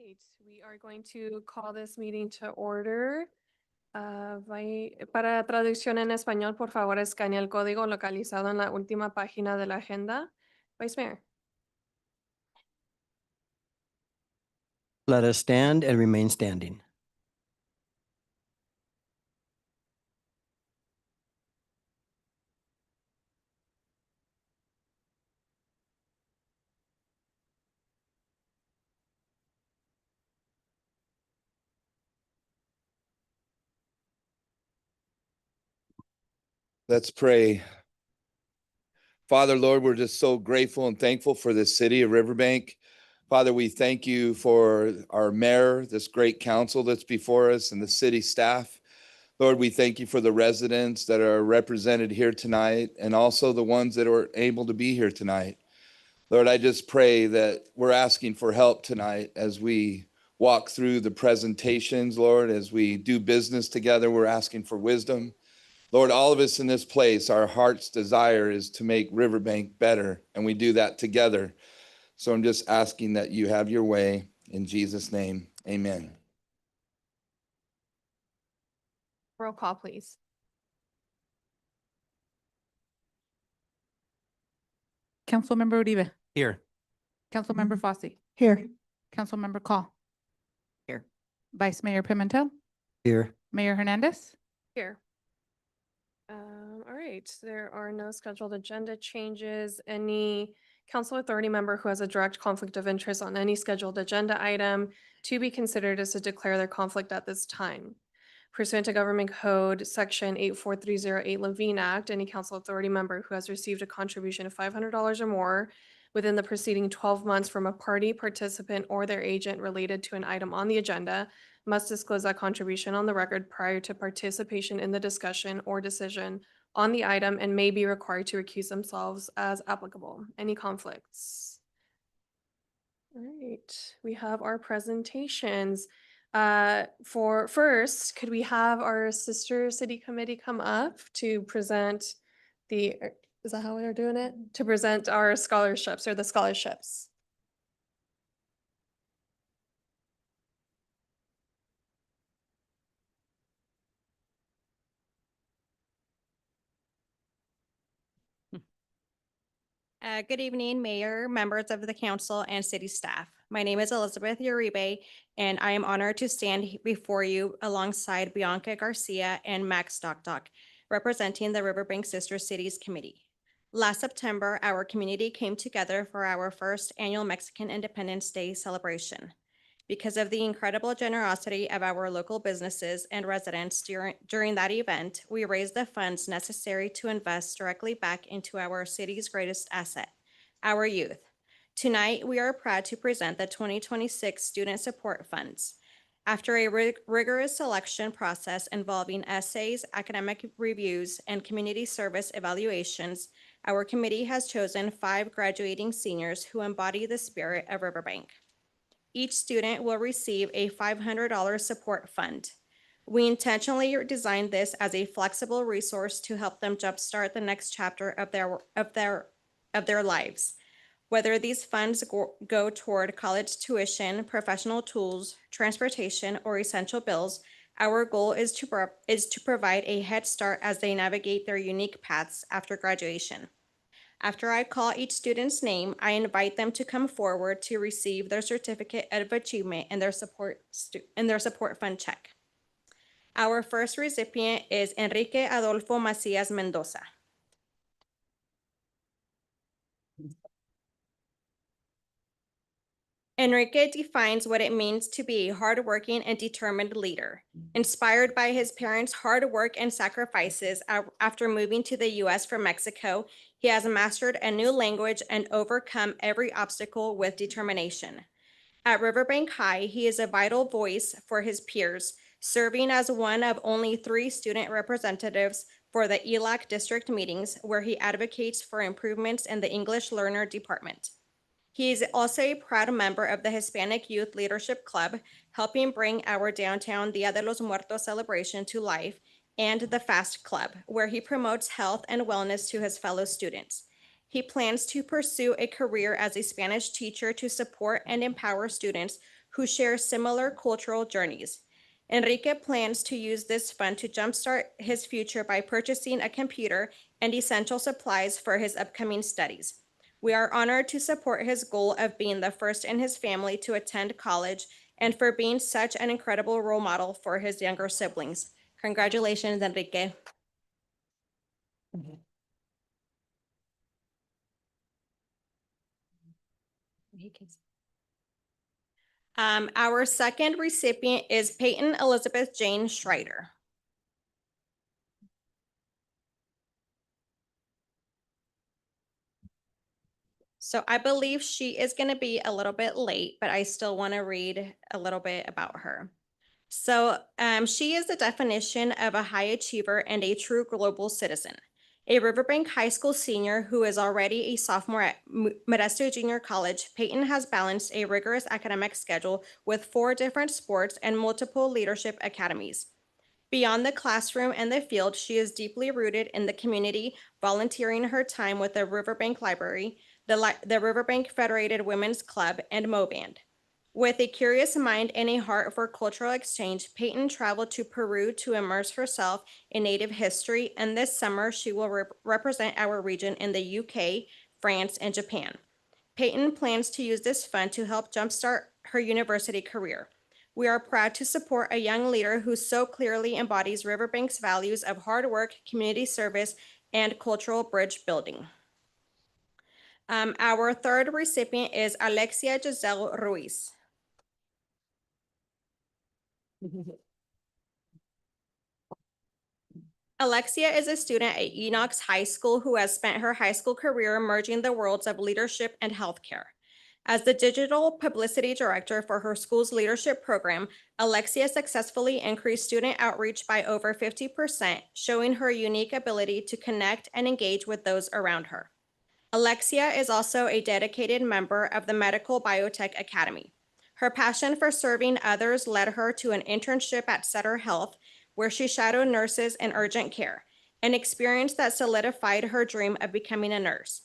right, we are going to call this meeting to order. Para traducción en español, por favor, escanea el código localizado en la última página de la agenda. Vice Mayor. Let us stand and remain standing. Let's pray. Father, Lord, we're just so grateful and thankful for this city of Riverbank. Father, we thank you for our mayor, this great council that's before us, and the city staff. Lord, we thank you for the residents that are represented here tonight, and also the ones that are able to be here tonight. Lord, I just pray that we're asking for help tonight as we walk through the presentations, Lord, as we do business together, we're asking for wisdom. Lord, all of us in this place, our heart's desire is to make Riverbank better, and we do that together. So I'm just asking that you have your way. In Jesus' name, amen. Roll call, please. Councilmember Uribe. Here. Councilmember Fossey. Here. Councilmember Call. Here. Vice Mayor Pimentel. Here. Mayor Hernandez. Here. All right, there are no scheduled agenda changes. Any council authority member who has a direct conflict of interest on any scheduled agenda item to be considered is to declare their conflict at this time. Pursuant to Government Code Section 84308 Levine Act, any council authority member who has received a contribution of $500 or more within the preceding 12 months from a party, participant, or their agent related to an item on the agenda must disclose that contribution on the record prior to participation in the discussion or decision on the item and may be required to recuse themselves as applicable. Any conflicts? All right, we have our presentations. For first, could we have our sister city committee come up to present is that how we're doing it? To present our scholarships or the scholarships. Good evening, Mayor, members of the council, and city staff. My name is Elizabeth Uribe, and I am honored to stand before you alongside Bianca Garcia and Max Stockdock, representing the Riverbank Sister Cities Committee. Last September, our community came together for our first annual Mexican Independence Day celebration. Because of the incredible generosity of our local businesses and residents during that event, we raised the funds necessary to invest directly back into our city's greatest asset, our youth. Tonight, we are proud to present the 2026 Student Support Funds. After a rigorous selection process involving essays, academic reviews, and community service evaluations, our committee has chosen 5 graduating seniors who embody the spirit of Riverbank. Each student will receive a $500 support fund. We intentionally designed this as a flexible resource to help them jumpstart the next chapter of their lives. Whether these funds go toward college tuition, professional tools, transportation, or essential bills, our goal is to provide a head start as they navigate their unique paths after graduation. After I call each student's name, I invite them to come forward to receive their certificate of achievement and their support fund check. Our first recipient is Enrique Adolfo Macias Mendoza. Enrique defines what it means to be a hardworking and determined leader. Inspired by his parents' hard work and sacrifices after moving to the U.S. from Mexico, he has mastered a new language and overcome every obstacle with determination. At Riverbank High, he is a vital voice for his peers, serving as one of only 3 student representatives for the ELAC district meetings, where he advocates for improvements in the English learner department. He is also a proud member of the Hispanic Youth Leadership Club, helping bring our downtown Dia de los Muertos celebration to life, and the FAST Club, where he promotes health and wellness to his fellow students. He plans to pursue a career as a Spanish teacher to support and empower students who share similar cultural journeys. Enrique plans to use this fund to jumpstart his future by purchasing a computer and essential supplies for his upcoming studies. We are honored to support his goal of being the first in his family to attend college and for being such an incredible role model for his younger siblings. Congratulations, Enrique. Our second recipient is Peyton Elizabeth Jane Schreider. So I believe she is going to be a little bit late, but I still want to read a little bit about her. So she is the definition of a high achiever and a true global citizen. A Riverbank High School senior who is already a sophomore at Modesto Junior College, Peyton has balanced a rigorous academic schedule with 4 different sports and multiple leadership academies. Beyond the classroom and the field, she is deeply rooted in the community, volunteering her time with the Riverbank Library, the Riverbank Federated Women's Club, and Mo Band. With a curious mind and a heart for cultural exchange, Peyton traveled to Peru to immerse herself in Native history, and this summer she will represent our region in the UK, France, and Japan. Peyton plans to use this fund to help jumpstart her university career. We are proud to support a young leader who so clearly embodies Riverbank's values of hard work, community service, and cultural bridge building. Our third recipient is Alexia Giselle Ruiz. Alexia is a student at Enox High School who has spent her high school career merging the worlds of leadership and healthcare. As the digital publicity director for her school's leadership program, Alexia successfully increased student outreach by over 50%, showing her unique ability to connect and engage with those around her. Alexia is also a dedicated member of the Medical Biotech Academy. Her passion for serving others led her to an internship at Sutter Health, where she shadowed nurses in urgent care, an experience that solidified her dream of becoming a nurse.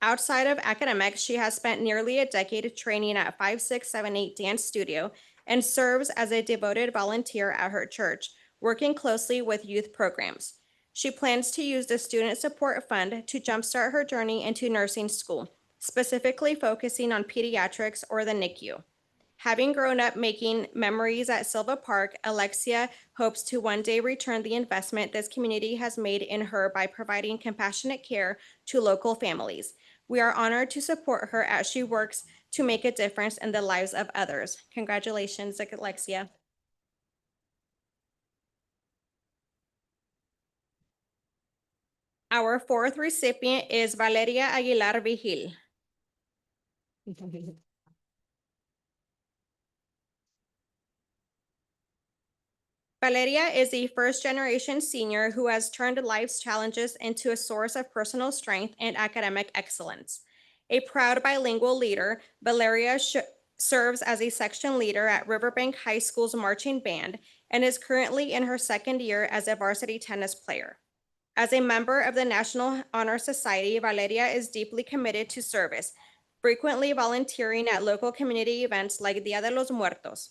Outside of academics, she has spent nearly a decade training at 5678 Dance Studio and serves as a devoted volunteer at her church, working closely with youth programs. She plans to use the Student Support Fund to jumpstart her journey into nursing school, specifically focusing on pediatrics or the NICU. Having grown up making memories at Silva Park, Alexia hopes to one day return the investment this community has made in her by providing compassionate care to local families. We are honored to support her as she works to make a difference in the lives of others. Congratulations, Alexia. Our fourth recipient is Valeria Aguilar Vigil. Valeria is a first-generation senior who has turned life's challenges into a source of personal strength and academic excellence. A proud bilingual leader, Valeria serves as a section leader at Riverbank High School's marching band and is currently in her second year as a varsity tennis player. As a member of the National Honor Society, Valeria is deeply committed to service, frequently volunteering at local community events like Dia de los Muertos.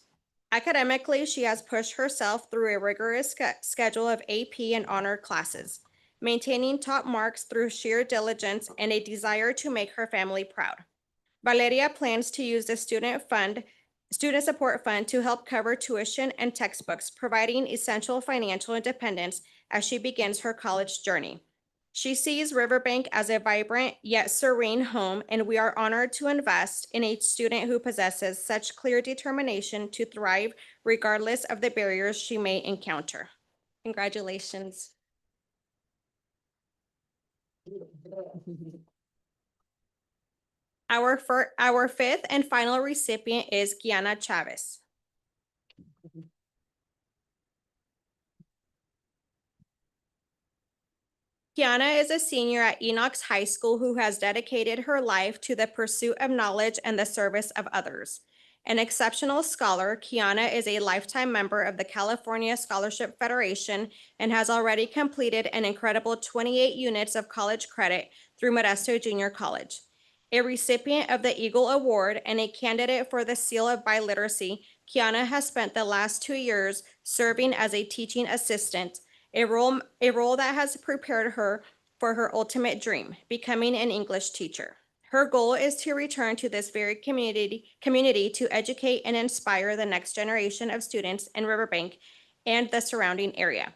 Academically, she has pushed herself through a rigorous schedule of AP and honor classes, maintaining top marks through sheer diligence and a desire to make her family proud. Valeria plans to use the Student Support Fund to help cover tuition and textbooks, providing essential financial independence as she begins her college journey. She sees Riverbank as a vibrant yet serene home, and we are honored to invest in a student who possesses such clear determination to thrive regardless of the barriers she may encounter. Congratulations. Our fifth and final recipient is Kiana Chavez. Kiana is a senior at Enox High School who has dedicated her life to the pursuit of knowledge and the service of others. An exceptional scholar, Kiana is a lifetime member of the California Scholarship Federation and has already completed an incredible 28 units of college credit through Modesto Junior College. A recipient of the Eagle Award and a candidate for the Seal of Biliteracy, Kiana has spent the last 2 years serving as a teaching assistant, a role that has prepared her for her ultimate dream, becoming an English teacher. Her goal is to return to this very community to educate and inspire the next generation of students in Riverbank and the surrounding area.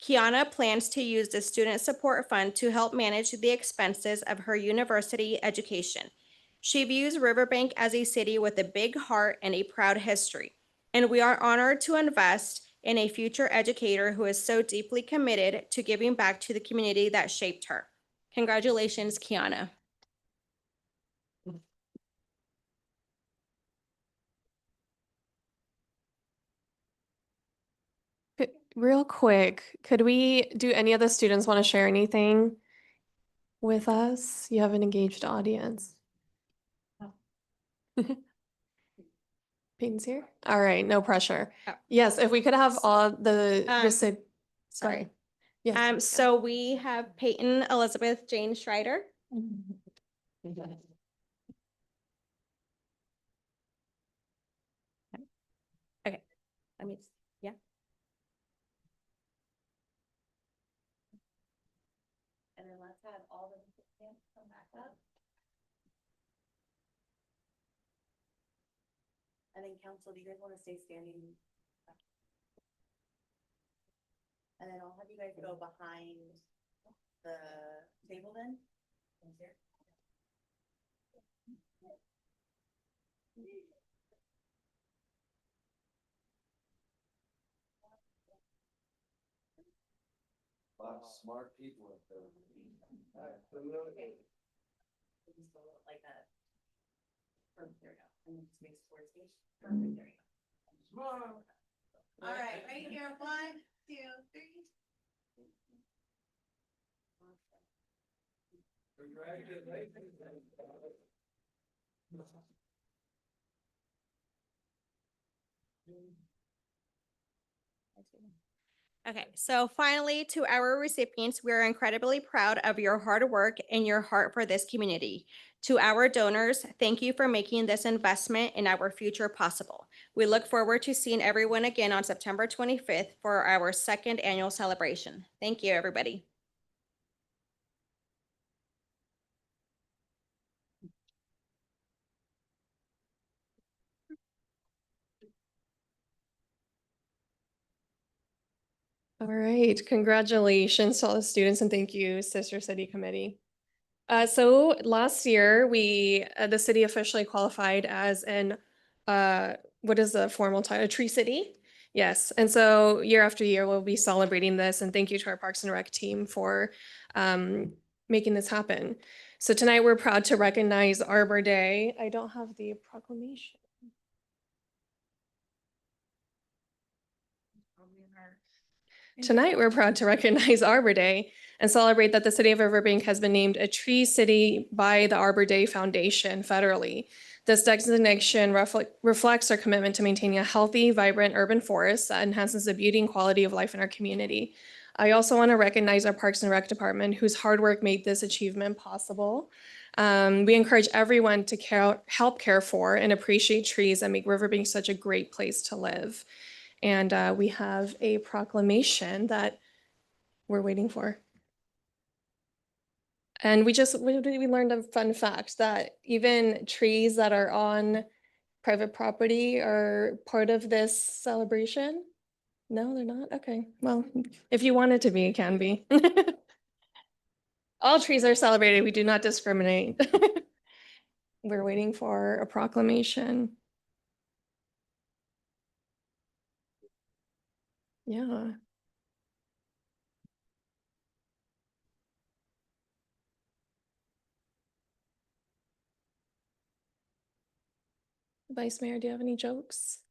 Kiana plans to use the Student Support Fund to help manage the expenses of her university education. She views Riverbank as a city with a big heart and a proud history, and we are honored to invest in a future educator who is so deeply committed to giving back to the community that shaped her. Congratulations, Kiana. Real quick, could do any of the students want to share anything with us? You have an engaged audience. Peyton's here? All right, no pressure. Oh. Yes, if we could have all the Sorry. sorry. Yes. So we have Peyton Elizabeth Jane Schreider. Okay, let me, yeah. And then let's have all the participants come back up. And then council, do you guys want to stay standing? And then I'll have you guys go behind the table then. Lot of smart people up there. Like that. Perfect, there we go. And then just make towards me. Perfect, there you go. All right, right here, 1, 2, 3. Okay, so finally, to our recipients, we are incredibly proud of your hard work and your heart for this community. To our donors, thank you for making this investment in our future possible. We look forward to seeing everyone again on September 25th for our second annual celebration. Thank you, everybody. All right, congratulations to all the students and thank you, Sister City Committee. So last year, the city officially qualified as what is the formal title? A tree city? Yes, and so year after year, we'll be celebrating this and thank you to our Parks and Rec team for making this happen. So tonight, we're proud to recognize Arbor Day. I don't have the proclamation. Tonight, we're proud to recognize Arbor Day and celebrate that the city of Riverbank has been named a tree city by the Arbor Day Foundation federally. This designation reflects our commitment to maintaining a healthy, vibrant urban forest that enhances the beauty and quality of life in our community. I also want to recognize our Parks and Rec department, whose hard work made this achievement possible. We encourage everyone to help care for and appreciate trees and make Riverbank such a great place to live. And we have a proclamation that we're waiting for. And we learned a fun fact that even trees that are on private property are part of this celebration. No, they're not? Okay, well, if you want it to be, it can be. All trees are celebrated. We do not discriminate. We're waiting for a proclamation. Yeah. Vice Mayor, do you have any jokes?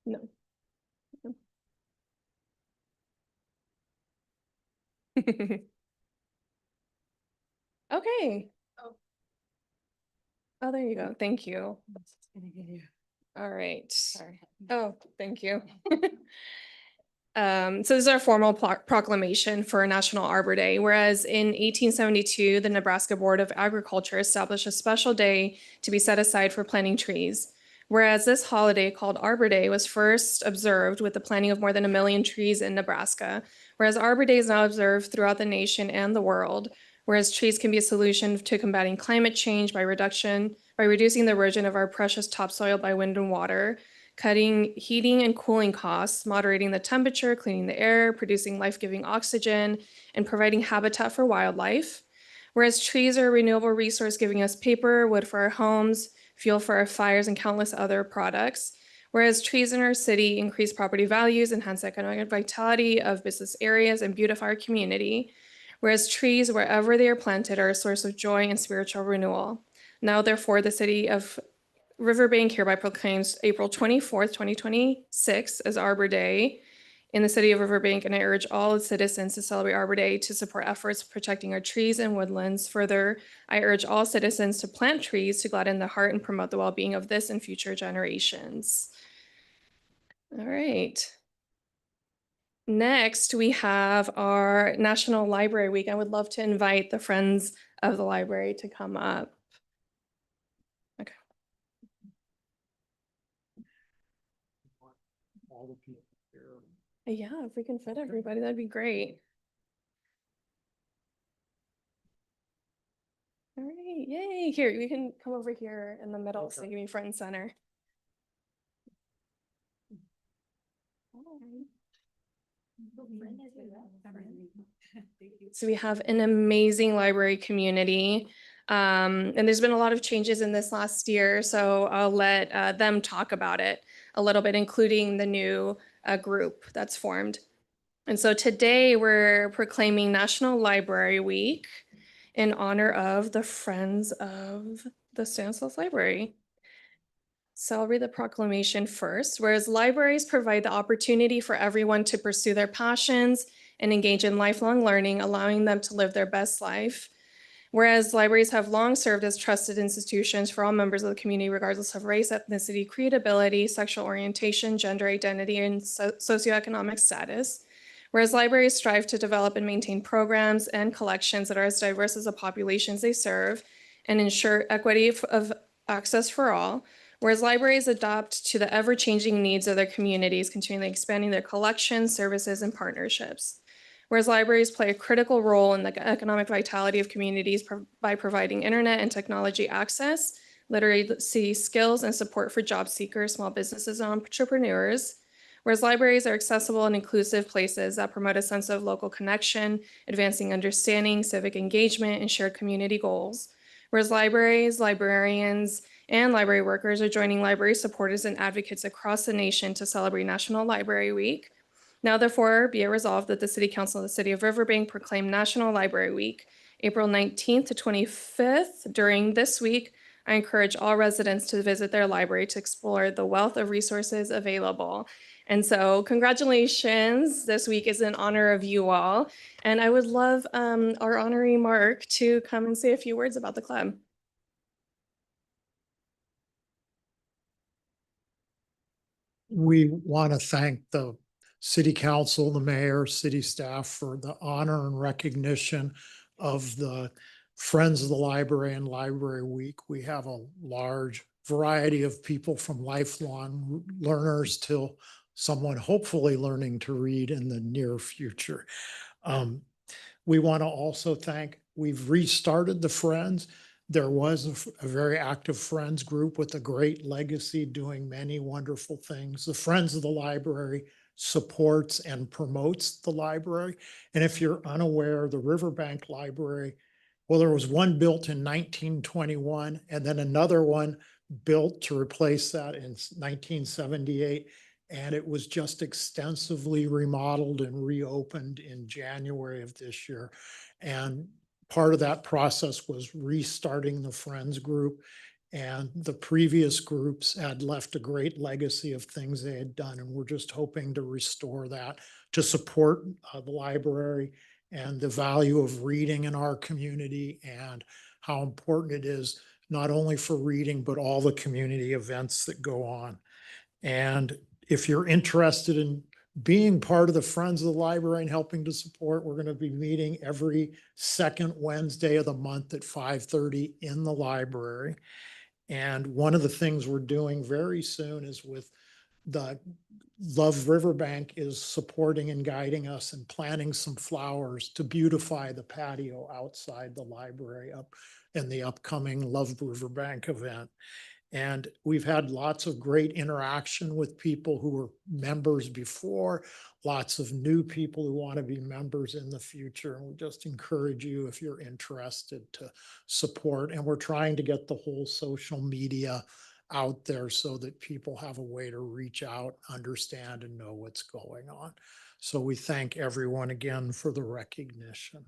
No. Okay. Oh, there you go. Thank you. All right. Sorry. Oh, thank you. So this is our formal proclamation for National Arbor Day, whereas in 1872, the Nebraska Board of Agriculture established a special day to be set aside for planting trees. Whereas this holiday called Arbor Day was first observed with the planting of more than 1 million trees in Nebraska, whereas Arbor Day is now observed throughout the nation and the world, whereas trees can be a solution to combating climate change by reducing the erosion of our precious topsoil by wind and water, cutting heating and cooling costs, moderating the temperature, cleaning the air, producing life-giving oxygen, and providing habitat for wildlife. Whereas trees are a renewable resource giving us paper, wood for our homes, fuel for our fires, and countless other products. Whereas trees in our city increase property values, enhance economic vitality of business areas, and beautify our community. Whereas trees, wherever they are planted, are a source of joy and spiritual renewal. Now, therefore, the city of Riverbank hereby proclaims April 24th, 2026 as Arbor Day in the city of Riverbank, and I urge all its citizens to celebrate Arbor Day to support efforts protecting our trees and woodlands. Further, I urge all citizens to plant trees to gladden the heart and promote the well-being of this and future generations. All right. Next, we have our National Library Week. I would love to invite the Friends of the Library to come up. Okay. All the people here. Yeah, if we can fit everybody, that'd be great. All right, yay. Here, we can come over here in the middle, so Okay. give me front and center. So we have an amazing library community. And there's been a lot of changes in this last year, so I'll let them talk about it a little bit, including the new group that's formed. And so today we're proclaiming National Library Week in honor of the Friends of the Stanislaus Library. So I'll read the proclamation first. Whereas libraries provide the opportunity for everyone to pursue their passions and engage in lifelong learning, allowing them to live their best life. Whereas libraries have long served as trusted institutions for all members of the community, regardless of race, ethnicity, creed, ability, sexual orientation, gender identity, and socioeconomic status. Whereas libraries strive to develop and maintain programs and collections that are as diverse as the populations they serve and ensure equity of access for all. Whereas libraries adapt to the ever-changing needs of their communities, continually expanding their collections, services, and partnerships. Whereas libraries play a critical role in the economic vitality of communities by providing internet and technology access, literacy skills, and support for job seekers, small businesses, and entrepreneurs. Whereas libraries are accessible and inclusive places that promote a sense of local connection, advancing understanding, civic engagement, and shared community goals. Whereas libraries, librarians, and library workers are joining library supporters and advocates across the nation to celebrate National Library Week. Now therefore be it resolved that the City Council of the City of Riverbank proclaim National Library Week, April 19th to 25th. During this week, I encourage all residents to visit their library to explore the wealth of resources available. And so congratulations, this week is in honor of you all. And I would love our honorary Mark to come and say a few words about the club. We want to thank the city council, the mayor, city staff for the honor and recognition of the Friends of the Library and Library Week. We have a large variety of people from lifelong learners till someone hopefully learning to read in the near future. We want to also we've restarted the Friends. There was a very active Friends group with a great legacy doing many wonderful things. The Friends of the Library supports and promotes the library. And if you're unaware, the Riverbank Library, well, there was one built in 1921 and then another one built to replace that in 1978. And it was just extensively remodeled and reopened in January of this year. And part of that process was restarting the Friends group. And the previous groups had left a great legacy of things they had done. And we're just hoping to restore that to support the library and the value of reading in our community and how important it is not only for reading, but all the community events that go on. And if you're interested in being part of the Friends of the Library and helping to support. We're going to be meeting every second Wednesday of the month at 5:30 in the library. And one of the things we're doing very soon is with the Love Riverbank is supporting and guiding us and planting some flowers to beautify the patio outside the library up in the upcoming Love Riverbank event. And we've had lots of great interaction with people who were members before, lots of new people who want to be members in the future. And we just encourage you, if you're interested, to support. And we're trying to get the whole social media out there so that people have a way to reach out, understand, and know what's going on. So we thank everyone again for the recognition.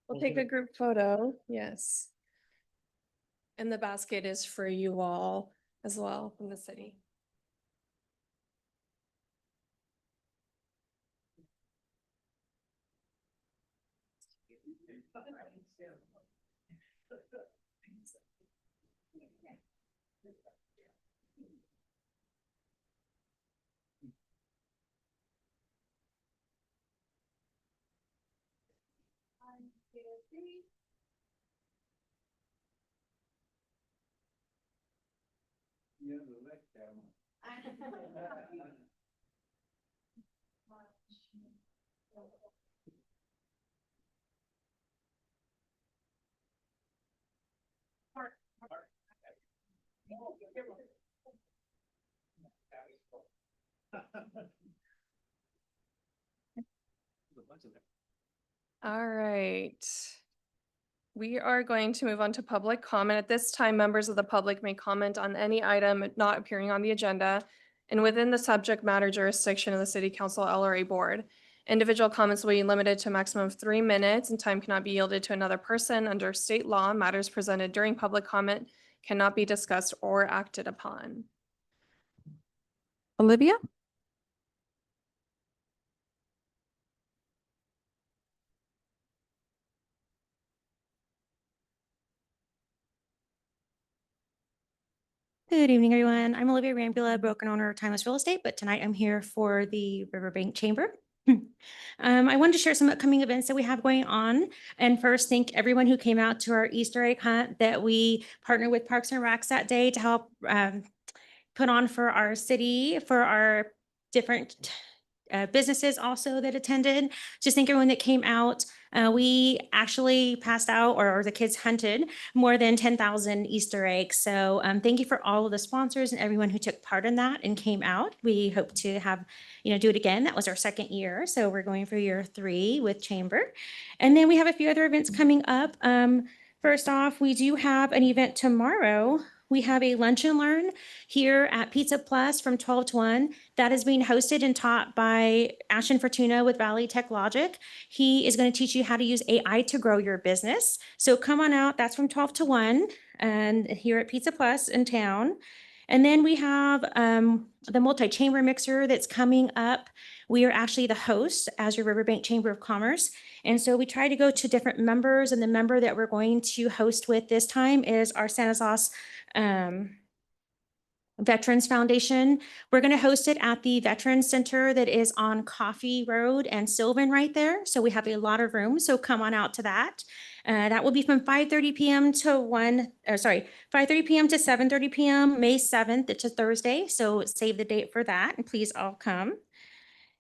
We'll take a group photo, yes. And the basket is for you all as well from the city. All right. We are going to move on to public comment. At this time, members of the public may comment on any item not appearing on the agenda and within the subject matter jurisdiction of the City Council LRA Board. Individual comments will be limited to a maximum of 3 minutes, and time cannot be yielded to another person. Under state law, matters presented during public comment cannot be discussed or acted upon. Olivia? Good evening, everyone. I'm Olivia Rambula, broker and owner of Timeless Real Estate, but tonight I'm here for the Riverbank Chamber. I wanted to share some upcoming events that we have going on. And first, thank everyone who came out to our Easter egg hunt that we partnered with Parks and Recs that day to help put on for our city, for our different businesses also that attended. Just thank everyone that came out. We actually passed out, or the kids hunted more than 10,000 Easter eggs. So thank you for all of the sponsors and everyone who took part in that and came out. We hope to have, do it again. That was our second year. So we're going for year 3 with Chamber. And then we have a few other events coming up. First off, we do have an event tomorrow. We have a lunch and learn here at Pizza Plus from 12 to 1. That is being hosted and taught by Ashton Fortuna with Valley Tech Logic. He is going to teach you how to use AI to grow your business. So come on out. That's from 12 to 1 and here at Pizza Plus in town. And then we have the multi-chamber mixer that's coming up. We are actually the host as your Riverbank Chamber of Commerce. And so we try to go to different members, and the member that we're going to host with this time is our Stanislaus Veterans Foundation. We're going to host it at the Veterans Center that is on Coffee Road and Sylvan right there. So we have a lot of room. So come on out to that. That will be from 5:30 p.m. to 5:30 p.m. to 7:30 p.m. May 7th. It's a Thursday. So save the date for that, and please all come.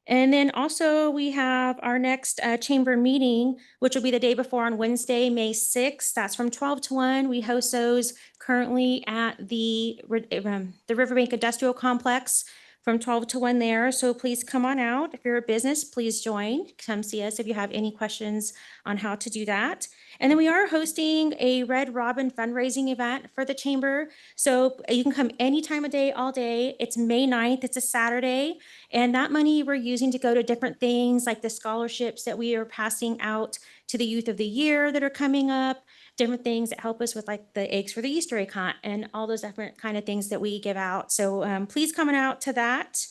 And then also we have our next chamber meeting, which will be the day before on Wednesday, May 6th. That's from 12 to 1. We host those currently at the Riverbank Industrial Complex from 12 to 1 there. So please come on out. If you're a business, please join. Come see us if you have any questions on how to do that. And then we are hosting a Red Robin fundraising event for the chamber. So you can come any time of day, all day. It's May 9th. It's a Saturday. And that money we're using to go to different things like the scholarships that we are passing out to the youth of the year that are coming up, different things that help us with like the eggs for the Easter egg hunt and all those different kind of things that we give out. So please come out to that.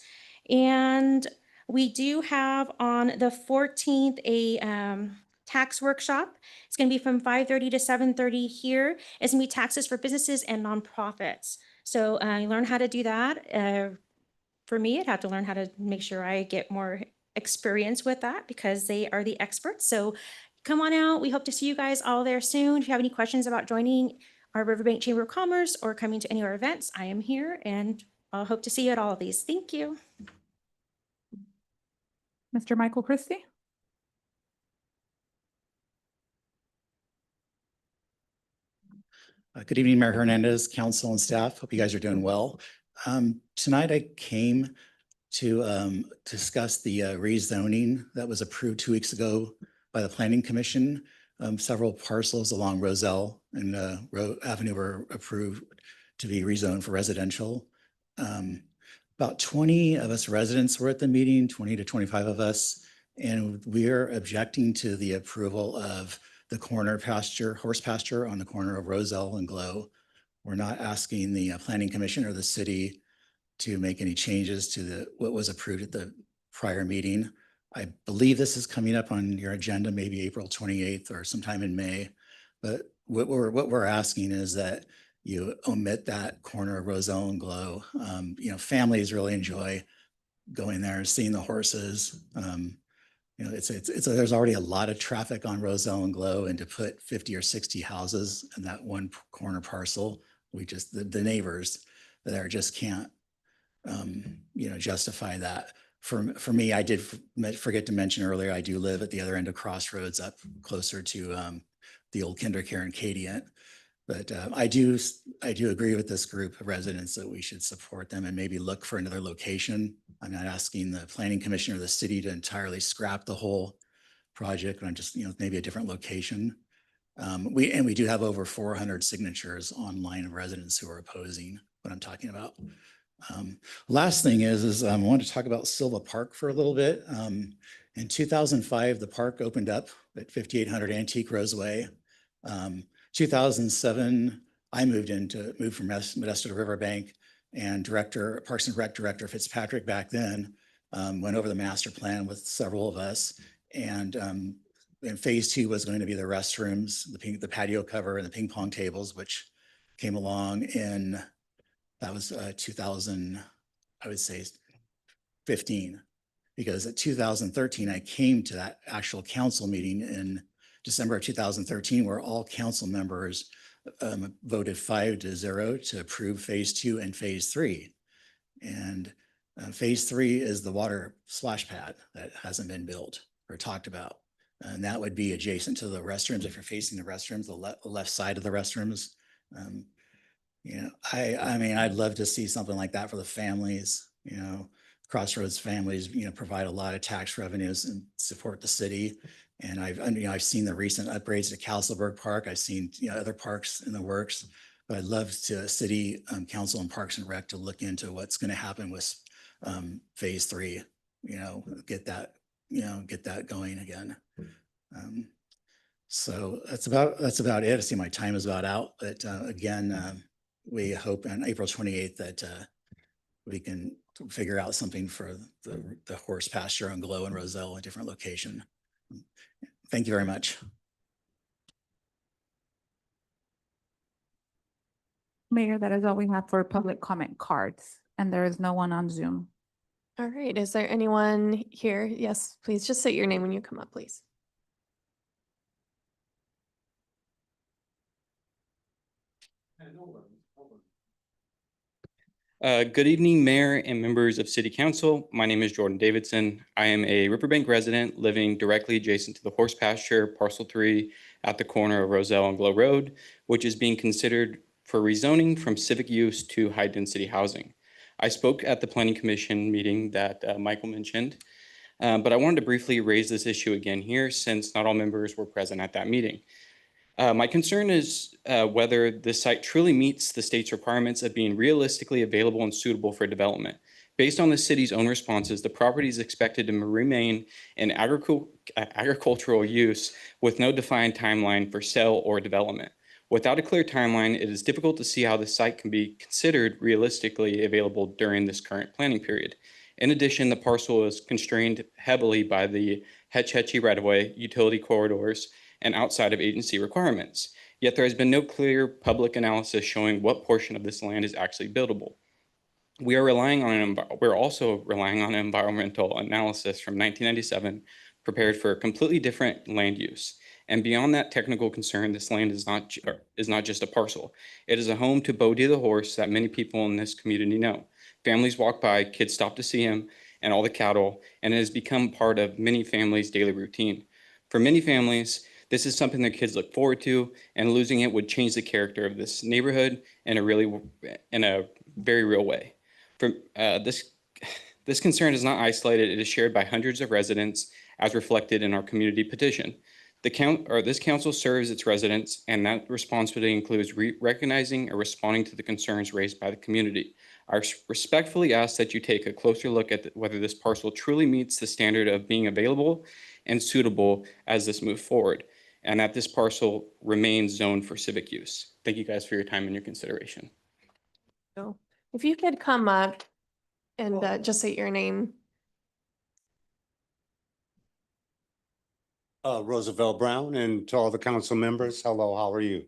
And we do have on the 14th a tax workshop. It's going to be from 5:30 to 7:30 here. It's going to be taxes for businesses and nonprofits. So learn how to do that. For me, I'd have to learn how to make sure I get more experience with that because they are the experts. So come on out. We hope to see you guys all there soon. If you have any questions about joining our Riverbank Chamber of Commerce or coming to any of our events, I am here and I'll hope to see you at all of these. Thank you. Mr. Michael Christie? Good evening, Mayor Hernandez, council and staff. Hope you guys are doing well. Tonight I came to discuss the rezoning that was approved 2 weeks ago by the Planning Commission. Several parcels along Roselle and Avenue were approved to be rezoned for residential. About 20 of us residents were at the meeting, 20 to 25 of us, and we're objecting to the approval of the corner pasture, horse pasture on the corner of Roselle and Glow. We're not asking the Planning Commission or the city to make any changes to what was approved at the prior meeting. I believe this is coming up on your agenda, maybe April 28th or sometime in May. But what we're asking is that you omit that corner of Roselle and Glow. Families really enjoy going there, seeing the horses. There's already a lot of traffic on Roselle and Glow, and to put 50 or 60 houses in that one corner parcel, the neighbors there just can't, justify that. For me, I did forget to mention earlier, I do live at the other end of Crossroads, up closer to the old KinderCare and Cadient. But I do agree with this group of residents that we should support them and maybe look for another location. I'm not asking the Planning Commission or the city to entirely scrap the whole project, but I'm just, maybe a different location. We do have over 400 signatures online of residents who are opposing what I'm talking about. Last thing is I want to talk about Silva Park for a little bit. In 2005, the park opened up at 5800 Antique Roseway. 2007, I moved from Modesto to Riverbank, and Parks and Rec Director Fitzpatrick back then went over the master plan with several of us. And phase 2 was going to be the restrooms, the patio cover and the ping pong tables, which came along in, that was 2000, I would say 15, because at 2013, I came to that actual council meeting in December of 2013, where all council members voted 5-0 to approve phase 2 and phase 3. And phase 3 is the water splash pad that hasn't been built or talked about. And that would be adjacent to the restrooms. If you're facing the restrooms, the left side of the restrooms. I'd love to see something like that for the families. Crossroads families, provide a lot of tax revenues and support the city. And I've seen the recent upgrades to Castleberg Park. I've seen other parks in the works, but I'd love to City Council and Parks and Rec to look into what's going to happen with phase 3. Get that going again. So that's about it. I see my time is about out, but again, we hope on April 28th that we can figure out something for the horse pasture on Glow and Roselle, a different location. Thank you very much. Mayor, that is all we have for public comment cards, and there is no one on Zoom. All right, is there anyone here? Yes, please just say your name when you come up, please. Good evening, Mayor and members of City Council. My name is Jordan Davidson. I am a Riverbank resident living directly adjacent to the horse pasture, parcel 3 at the corner of Roselle and Glow Road, which is being considered for rezoning from civic use to high density housing. I spoke at the Planning Commission meeting that Michael mentioned, but I wanted to briefly raise this issue again here since not all members were present at that meeting. My concern is whether this site truly meets the state's requirements of being realistically available and suitable for development. Based on the city's own responses, the property is expected to remain in agricultural use with no defined timeline for sale or development. Without a clear timeline, it is difficult to see how the site can be considered realistically available during this current planning period. In addition, the parcel is constrained heavily by the hetchy right-of-way, utility corridors, and outside of agency requirements. Yet there has been no clear public analysis showing what portion of this land is actually buildable. We're also relying on an environmental analysis from 1997 prepared for a completely different land use. And beyond that technical concern, this land is not just a parcel. It is a home to Bodie the horse that many people in this community know. Families walk by, kids stop to see him and all the cattle, and it has become part of many families' daily routine. For many families, this is something their kids look forward to, and losing it would change the character of this neighborhood in a very real way. This concern is not isolated. It is shared by hundreds of residents as reflected in our community petition. This council serves its residents, and that responsibility includes recognizing and responding to the concerns raised by the community. I respectfully ask that you take a closer look at whether this parcel truly meets the standard of being available and suitable as this moves forward, and that this parcel remains zoned for civic use. Thank you guys for your time and your consideration. So if you could come up and just say your name. Roosevelt Brown, and to all the council members, hello, how are you?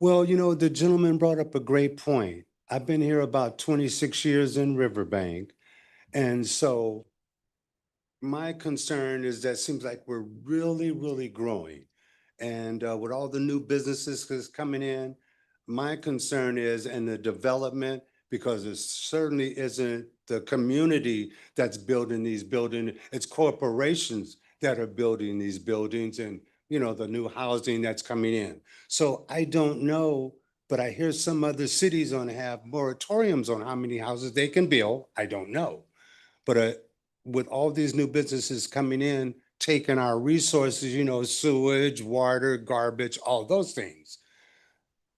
Well, you know, the gentleman brought up a great point. I've been here about 26 years in Riverbank, and so my concern is that it seems like we're really growing. And with all the new businesses that's coming in, my concern is in the development, because it certainly isn't the community that's building these buildings, it's corporations that are building these buildings and, you know, the new housing that's coming in. So I don't know, but I hear some other cities gonna have moratoriums on how many houses they can build. I don't know. But with all these new businesses coming in, taking our resources, you know, sewage, water, garbage, all those things,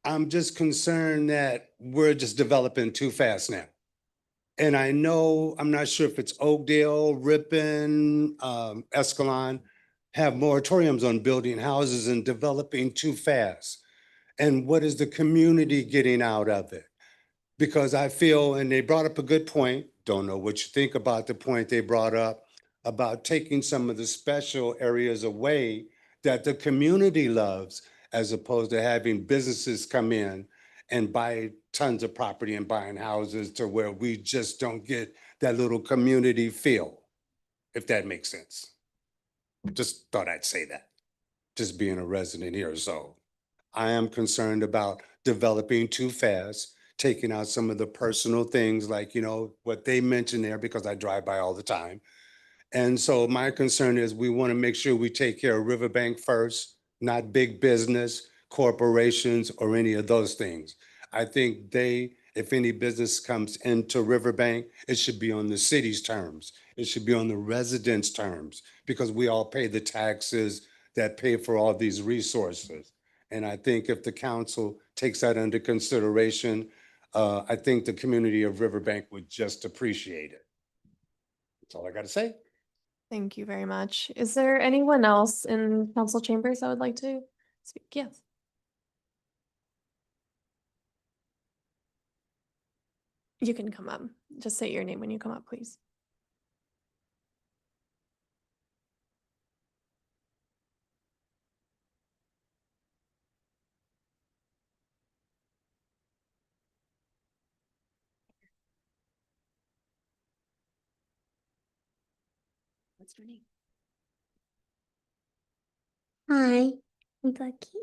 I'm just concerned that we're just developing too fast now. And I know, I'm not sure if it's Oakdale, Ripon, Escalon, have moratoriums on building houses and developing too fast. And what is the community getting out of it? Because I feel, and they brought up a good point, don't know what you think about the point they brought up, about taking some of the special areas away that the community loves, as opposed to having businesses come in and buy tons of property and buying houses to where we just don't get that little community feel, if that makes sense. Just thought I'd say that, just being a resident here. So I am concerned about developing too fast, taking out some of the personal things like, you know, what they mentioned there, because I drive by all the time. And so my concern is we want to make sure we take care of Riverbank first, not big business, corporations, or any of those things. I think if any business comes into Riverbank, it should be on the city's terms. It should be on the residents' terms, because we all pay the taxes that pay for all these resources. And I think if the council takes that under consideration, I think the community of Riverbank would just appreciate it. That's all I got to say. Thank you very much. Is there anyone else in council chambers that would like to speak? Yes. You can come up. Just say your name when you come up, please. What's your name? Hi, I'm Becky.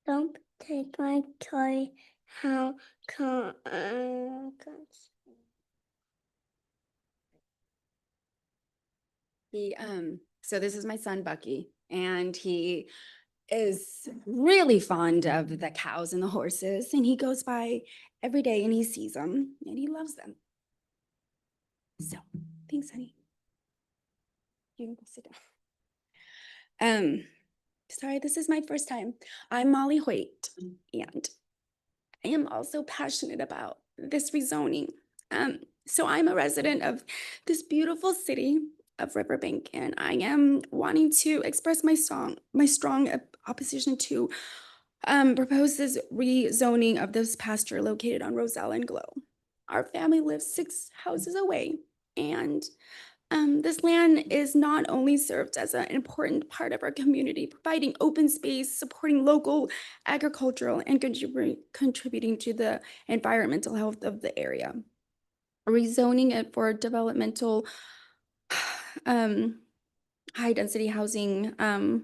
Don't take my toy. How come? So this is my son Bucky, and he is really fond of the cows and the horses, and he goes by every day and he sees them and he loves them. So thanks, honey. You can go sit down. Sorry, this is my first time. I'm Molly Hoyt, and I am also passionate about this rezoning. So I'm a resident of this beautiful city, of Riverbank, and I am wanting to express my strong opposition to propose this rezoning of this pasture located on Roselle and Glow. Our family lives 6 houses away, and this land is not only served as an important part of our community, providing open space, supporting local agricultural, and contributing to the environmental health of the area. Rezoning it for developmental high-density housing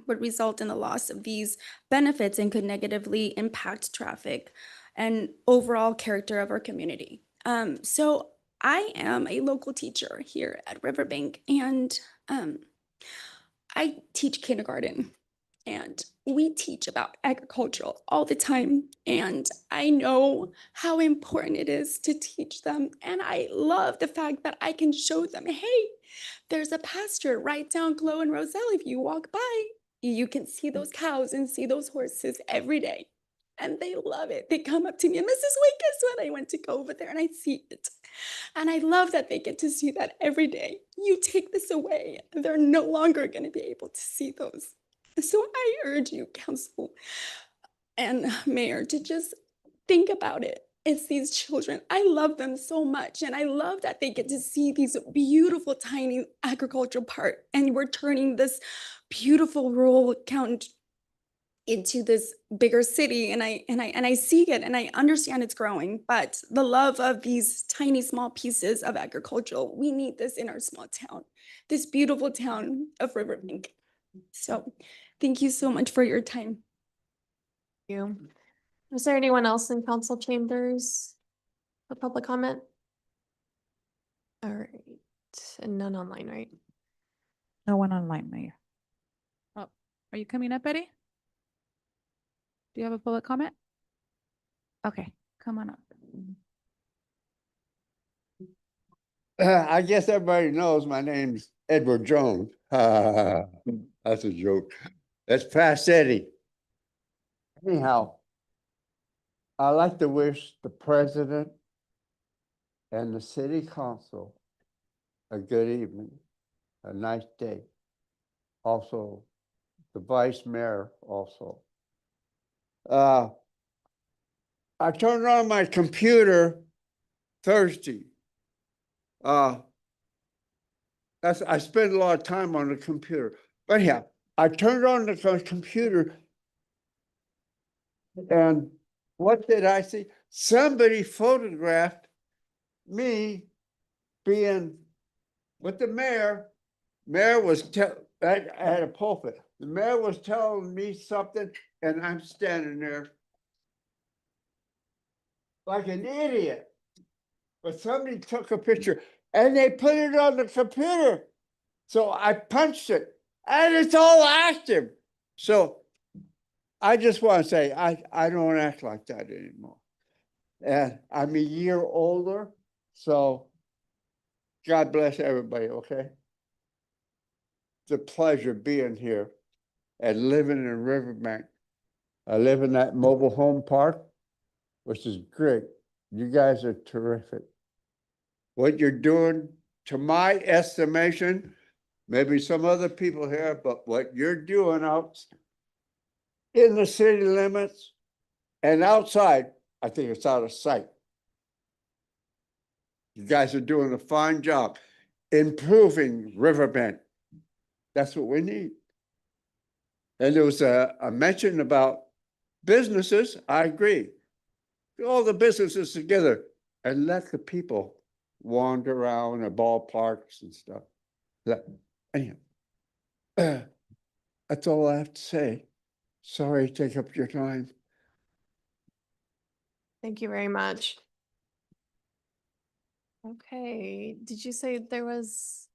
would result in the loss of these benefits and could negatively impact traffic and overall character of our community. So I am a local teacher here at Riverbank, and I teach kindergarten, and we teach about agricultural all the time. And I know how important it is to teach them. And I love the fact that I can show them, hey, there's a pasture right down Glow and Roselle. If you walk by, you can see those cows and see those horses every day. And they love it. They come up to me, and Mrs. Wake, guess what? I went to go over there and I see it. And I love that they get to see that every day. You take this away, and they're no longer going to be able to see those. So I urge you, council and mayor, to just think about it. It's these children. I love them so much. And I love that they get to see these beautiful, tiny agricultural part. And we're turning this beautiful rural county into this bigger city, and I see it, and I understand it's growing, but the love of these tiny small pieces of agricultural, we need this in our small town, this beautiful town of Riverbank. So thank you so much for your time. Thank you. Is there anyone else in council chambers for public comment? All right, and none online, right? No one online, Mayor. Oh, are you coming up, Betty? Do you have a public comment? Okay, come on up. I guess everybody knows my name's Edward Jones. That's a joke. That's past Eddie. Anyhow, I'd like to wish the president and the city council a good evening, a nice day. Also, the vice mayor also. I turned on my computer Thursday. I spend a lot of time on the computer. But yeah, I turned on the computer, and what did I see? Somebody photographed me being with the mayor. Mayor was I had a pulpit. The mayor was telling me something, and I'm standing there like an idiot. But somebody took a picture and they put it on the computer. So I punched it and it's all active. So I just want to say, I don't act like that anymore. And I'm a year older, so God bless everybody, okay? It's a pleasure being here and living in Riverbank. I live in that mobile home park, which is great. You guys are terrific. What you're doing, to my estimation, maybe some other people here, but what you're doing out in the city limits and outside, I think it's out of sight. You guys are doing a fine job improving Riverbank. That's what we need. And there was a mention about businesses. I agree. All the businesses together and let the people wander around the ballparks and stuff. Anyhow, that's all I have to say. Sorry to take up your time. Thank you very much. Okay, did you say there was?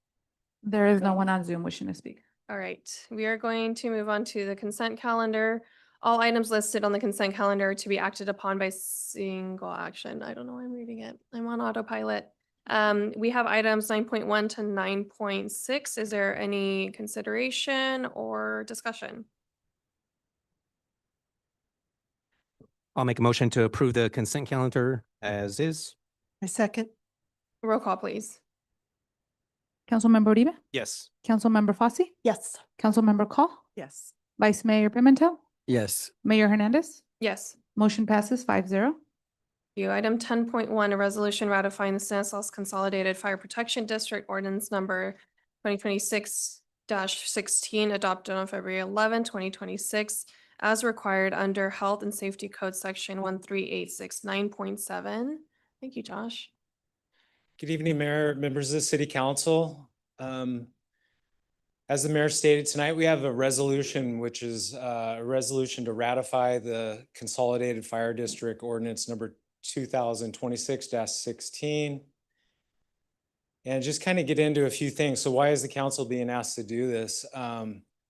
There is no one on Zoom wishing to speak. All right, we are going to move on to the consent calendar. All items listed on the consent calendar to be acted upon by single action. I don't know why I'm reading it. I'm on autopilot. We have items 9.1 to 9.6. Is there any consideration or discussion? I'll make a motion to approve the consent calendar as is. A second. Roll call, please. Councilmember Uribe, Yes. Councilmember Fosse, Yes. Councilmember Call, Yes. Vice Mayor Pimentel, Yes. Mayor Hernandez. Yes. Motion passes 5-0. Item 10.1, a resolution ratifying the Stanislaus Consolidated Fire Protection District Ordinance Number 2026-16 adopted on February 11, 2026, as required under Health and Safety Code Section 13869.7. Thank you, Josh. Good evening, Mayor, members of the City Council. As the mayor stated tonight, we have a resolution, which is a resolution to ratify the Consolidated Fire District Ordinance Number 2026-16. And just kind of get into a few things. So why is the council being asked to do this?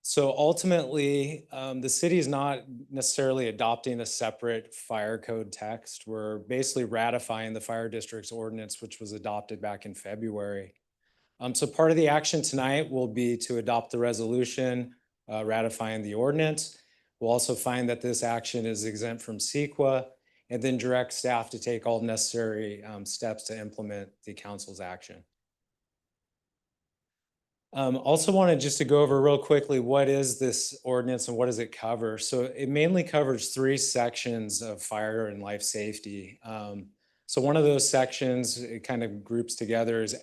So ultimately, the city is not necessarily adopting a separate fire code text. We're basically ratifying the fire district's ordinance, which was adopted back in February. So part of the action tonight will be to adopt the resolution ratifying the ordinance. We'll also find that this action is exempt from CEQA and then direct staff to take all necessary steps to implement the council's action. Also wanted just to go over real quickly, what is this ordinance and what does it cover? So it mainly covers 3 sections of fire and life safety. So one of those sections, it kind of groups together is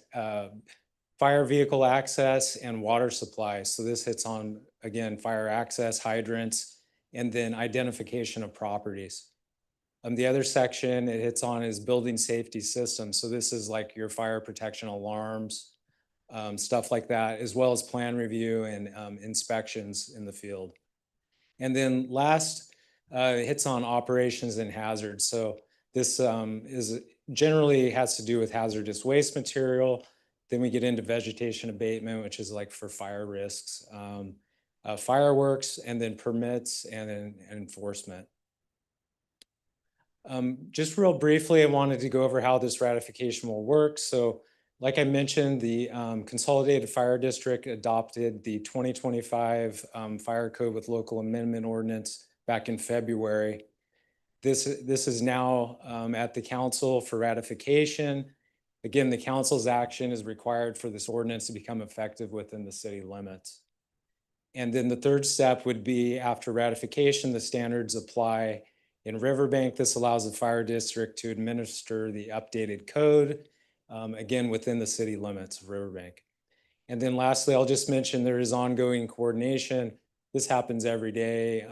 fire vehicle access and water supply. So this hits on, again, fire access, hydrants, and then identification of properties. The other section it hits on is building safety systems. So this is like your fire protection alarms, stuff like that, as well as plan review and inspections in the field. And then last, it hits on operations and hazards. So this is generally has to do with hazardous waste material. Then we get into vegetation abatement, which is like for fire risks, fireworks, and then permits and then enforcement. Just real briefly, I wanted to go over how this ratification will work. So like I mentioned, the Consolidated Fire District adopted the 2025 Fire Code with Local Amendment Ordinance back in February. This is now at the council for ratification. Again, the council's action is required for this ordinance to become effective within the city limits. And then the third step would be after ratification, the standards apply in Riverbank. This allows the fire district to administer the updated code, again, within the city limits of Riverbank. And then lastly, I'll just mention there is ongoing coordination. This happens every day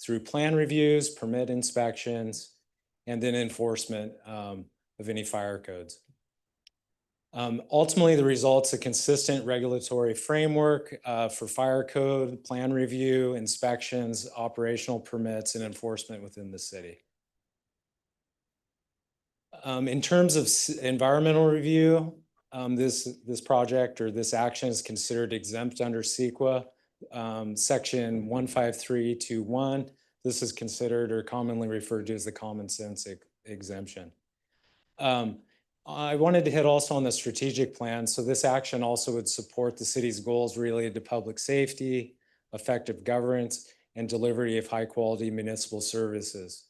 through plan reviews, permit inspections, and then enforcement of any fire codes. Ultimately, the result's a consistent regulatory framework for fire code, plan review, inspections, operational permits, and enforcement within the city. In terms of environmental review, this project or this action is considered exempt under CEQA, section 15321. This is considered or commonly referred to as the common sense exemption. I wanted to hit also on the strategic plan. So this action also would support the city's goals related to public safety, effective governance, and delivery of high quality municipal services.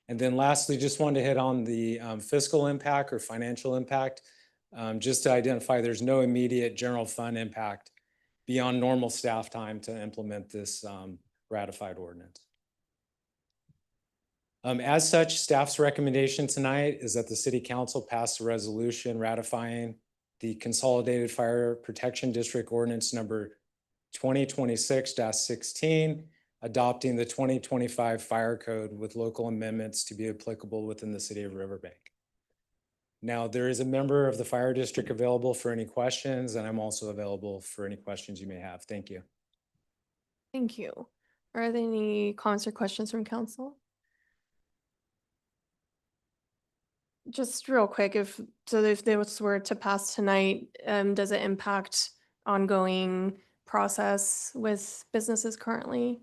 And then lastly, just wanted to hit on the fiscal impact or financial impact, just to identify there's no immediate general fund impact beyond normal staff time to implement this ratified ordinance. As such, staff's recommendation tonight is that the City Council pass a resolution ratifying the Consolidated Fire Protection District Ordinance Number 2026-16, adopting the 2025 Fire Code with local amendments to be applicable within the City of Riverbank. Now, there is a member of the Fire District available for any questions, and I'm also available for any questions you may have. Thank you. Thank you. Are there any comments or questions from council? Just real quick, if this were to pass tonight, does it impact ongoing process with businesses currently?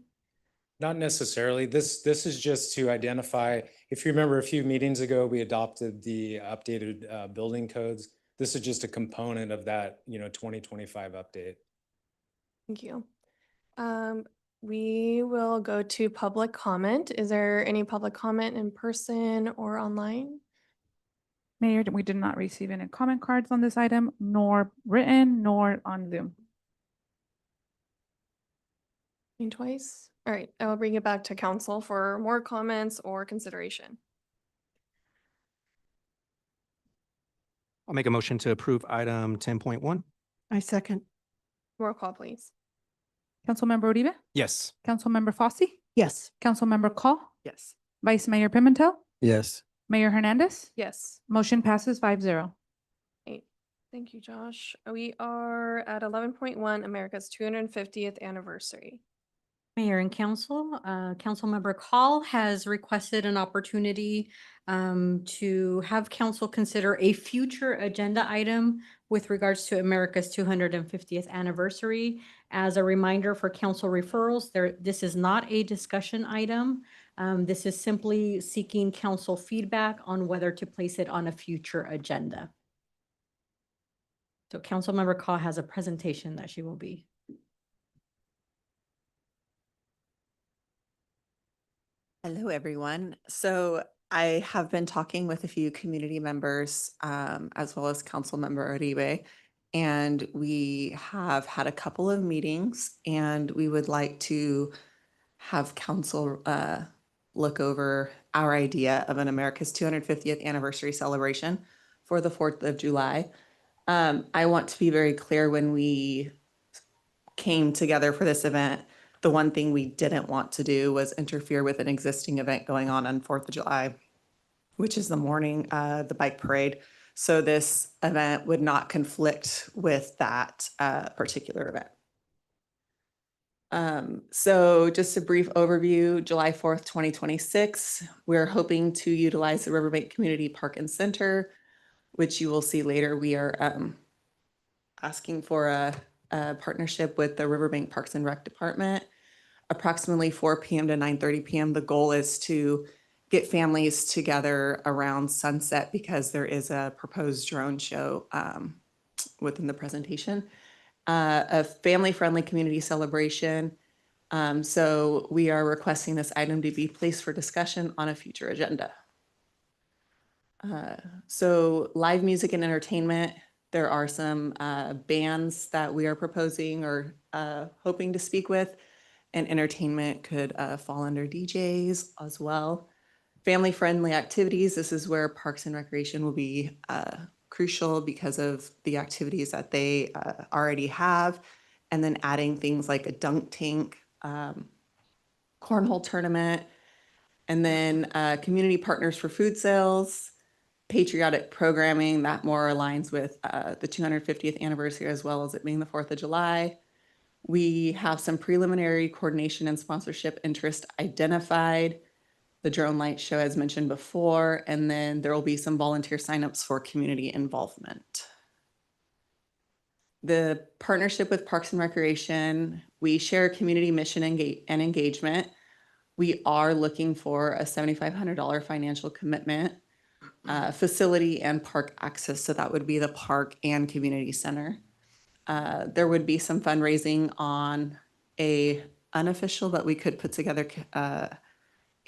Not necessarily. This is just to identify, if you remember a few meetings ago, we adopted the updated building codes. This is just a component of that, 2025 update. Thank you. We will go to public comment. Is there any public comment in person or online? Mayor, we did not receive any comment cards on this item, nor written, nor on Zoom. Twice. All right, I will bring it back to council for more comments or consideration. I'll make a motion to approve item 10.1. I second. Roll call, please. Councilmember Uribe? Yes. Councilmember Fosse? Yes. Councilmember Call? Yes. Vice Mayor Pimentel? Yes. Mayor Hernandez? Yes. Motion passes 5-0. Great. Thank you, Josh. We are at 11.1, America's 250th anniversary. Mayor and Council, Councilmember Call has requested an opportunity to have council consider a future agenda item with regards to America's 250th anniversary. As a reminder for council referrals, this is not a discussion item. This is simply seeking council feedback on whether to place it on a future agenda. So Councilmember Call has a presentation that she will be. Hello, everyone. So I have been talking with a few community members as well as Councilmember Uribe, and we have had a couple of meetings, and we would like to have council look over our idea of an America's 250th anniversary celebration for the 4th of July. I want to be very clear, when we came together for this event, the one thing we didn't want to do was interfere with an existing event going on 4th of July, which is the morning, the bike parade. So this event would not conflict with that particular event. So just a brief overview, July 4th, 2026, we're hoping to utilize the Riverbank Community Park and Center, which you will see later. We are asking for a partnership with the Riverbank Parks and Rec Department, approximately 4 p.m. to 9:30 p.m. The goal is to get families together around sunset because there is a proposed drone show within the presentation. A family-friendly community celebration. So we are requesting this item to be placed for discussion on a future agenda. So live music and entertainment. There are some bands that we are proposing or hoping to speak with, and entertainment could fall under DJs as well. Family-friendly activities. This is where Parks and Recreation will be crucial because of the activities that they already have, and then adding things like a dunk tank, cornhole tournament, and then community partners for food sales, patriotic programming that more aligns with the 250th anniversary, as well as it being the 4th of July. We have some preliminary coordination and sponsorship interest identified. The drone light show, as mentioned before, and then there will be some volunteer signups for community involvement. The partnership with Parks and Recreation, we share a community mission and engagement. We are looking for a $7,500 financial commitment, facility and park access. So that would be the park and community center. There would be some fundraising on a unofficial, but we could put together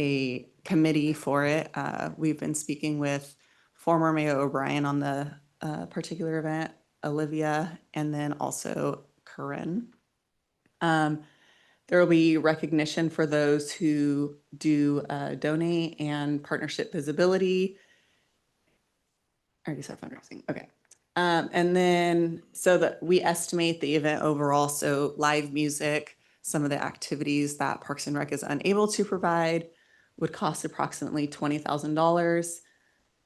a committee for it. We've been speaking with former Mayor O'Brien on the particular event, Olivia, and then also Corinne. There will be recognition for those who do donate and partnership visibility. I already said fundraising. Okay. And then so that we estimate the event overall, so live music, some of the activities that Parks and Rec is unable to provide would cost approximately $20,000.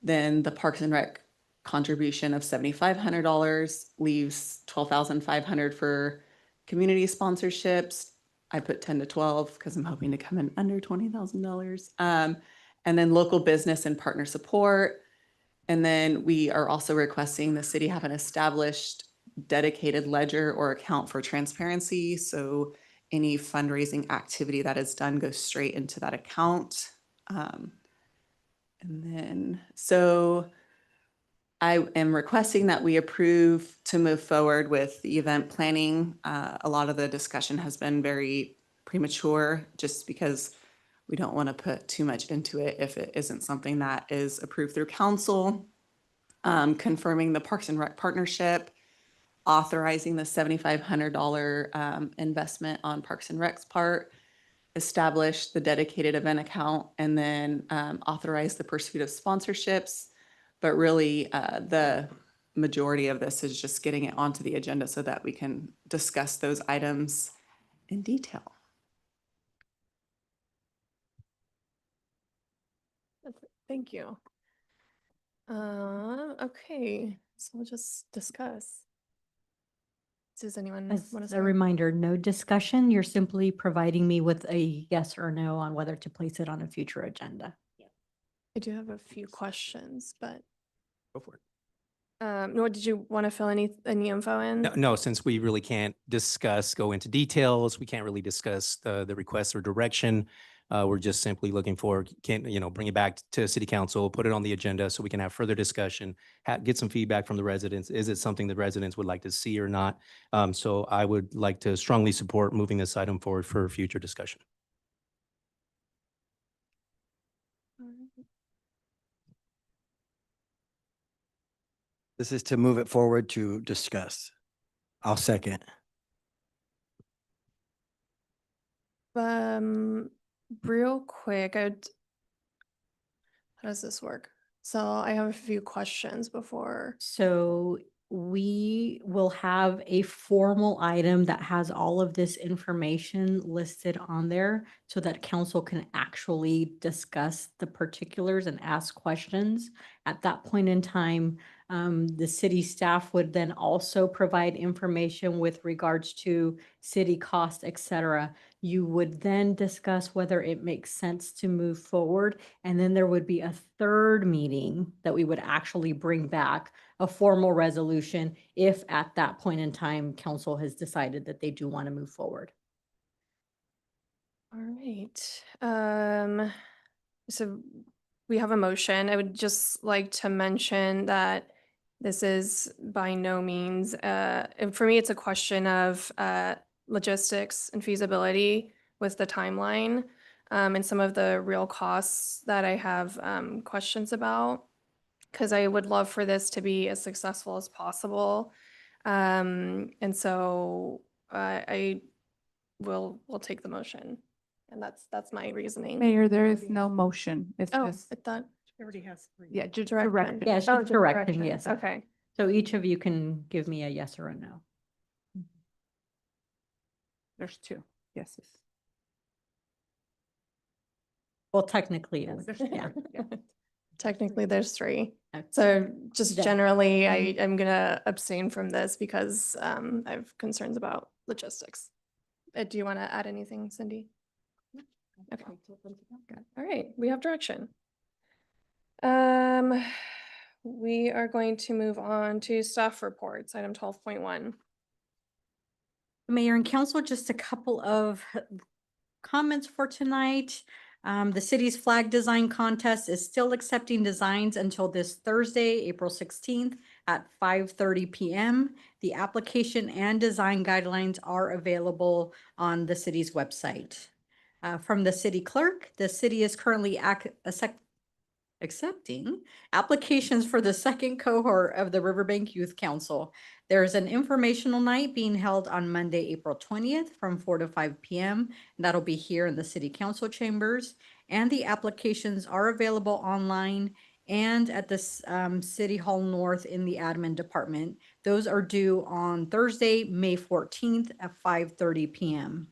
Then the Parks and Rec contribution of $7,500 leaves $12,500 for community sponsorships. I put 10 to 12 because I'm hoping to come in under $20,000. And then local business and partner support. And then we are also requesting the city have an established dedicated ledger or account for transparency. So any fundraising activity that is done goes straight into that account. And then, so I am requesting that we approve to move forward with the event planning. A lot of the discussion has been very premature just because we don't want to put too much into it if it isn't something that is approved through council. confirming the Parks and Rec partnership, authorizing the $7,500 investment on Parks and Rec's part, establish the dedicated event account, and then authorize the pursuit of sponsorships. But really, the majority of this is just getting it onto the agenda so that we can discuss those items in detail. Thank you. Okay, so we'll just discuss. Does anyone want to As say? a reminder, no discussion. You're simply providing me with a yes or no on whether to place it on a future agenda. I do have a few questions, but Go for it. no, did you want to fill any info in? No, since we really can't go into details, we can't really discuss the request or direction. We're just simply looking for, bring it back to city council, put it on the agenda so we can have further discussion, get some feedback from the residents. Is it something that residents would like to see or not? So I would like to strongly support moving this item forward for future discussion. This is to move it forward to discuss. I'll second. Real quick, how does this work? So I have a few questions before. So we will have a formal item that has all of this information listed on there so that council can actually discuss the particulars and ask questions. At that point in time, the city staff would then also provide information with regards to city costs, et cetera. You would then discuss whether it makes sense to move forward. And then there would be a third meeting that we would actually bring back a formal resolution if at that point in time, council has decided that they do want to move forward. All right. So we have a motion. I would just like to mention that this is by no means, and for me, it's a question of logistics and feasibility with the timeline and some of the real costs that I have questions about, because I would love for this to be as successful as possible. And so I will take the motion. And that's my reasoning. Mayor, there is no motion. It's Oh, just, I thought. Already has three. yeah, just Direction. direction. Yeah, it's Oh, just just directing, direction. yes. Okay. So each of you can give me a yes or a no. There's two yeses. Well, technically, yes. There's Yeah. three, yeah. Technically, there's three. Okay. So just Then- generally, I am gonna abstain from this because I have concerns about logistics. Do you want to add anything, Cindy? Okay. Good. All right, we have direction. We are going to move on to staff reports, item 12.1. Mayor and council, just a couple of comments for tonight. The city's flag design contest is still accepting designs until this Thursday, April 16th at 5:30 p.m. The application and design guidelines are available on the city's website. From the city clerk, the city is currently accepting applications for the second cohort of the Riverbank Youth Council. There's an informational night being held on Monday, April 20th from 4 to 5 p.m. That'll be here in the city council chambers. And the applications are available online and at the City Hall North in the admin department. Those are due on Thursday, May 14th at 5:30 p.m.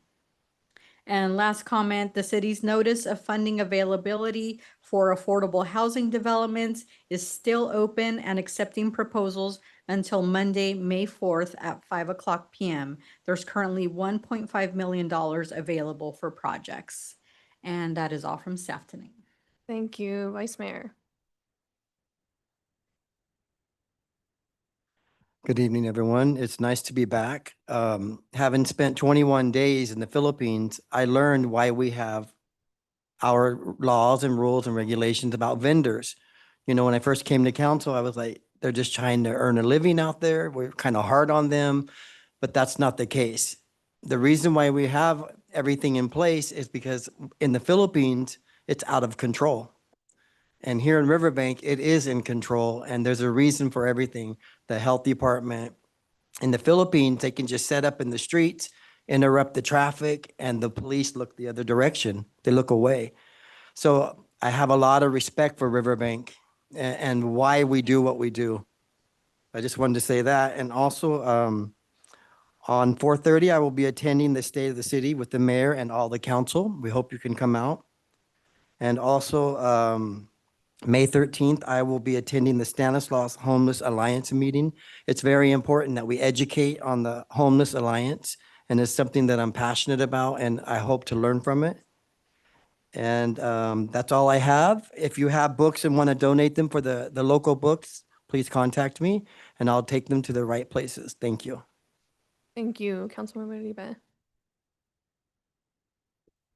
And last comment, the city's notice of funding availability for affordable housing developments is still open and accepting proposals until Monday, May 4th at 5:00 p.m. There's currently $1.5 million available for projects. And that is all from staff tonight. Thank you, Vice Mayor. Good evening, everyone. It's nice to be back. Having spent 21 days in the Philippines, I learned why we have our laws and rules and regulations about vendors. When I first came to council, I was like, they're just trying to earn a living out there. We're kind of hard on them, but that's not the case. The reason why we have everything in place is because in the Philippines, it's out of control. And here in Riverbank, it is in control, and there's a reason for everything. The health department. In the Philippines, they can just set up in the streets, interrupt the traffic, and the police look the other direction. They look away. So I have a lot of respect for Riverbank and why we do what we do. I just wanted to say that. And also, on 4:30, I will be attending the State of the City with the mayor and all the council. We hope you can come out. And also, May 13th, I will be attending the Stanislaus Homeless Alliance meeting. It's very important that we educate on the Homeless Alliance, and it's something that I'm passionate about, and I hope to learn from it. And that's all I have. If you have books and want to donate them for the local books, please contact me, and I'll take them to the right places. Thank you. Thank you, Councilmember Uribe.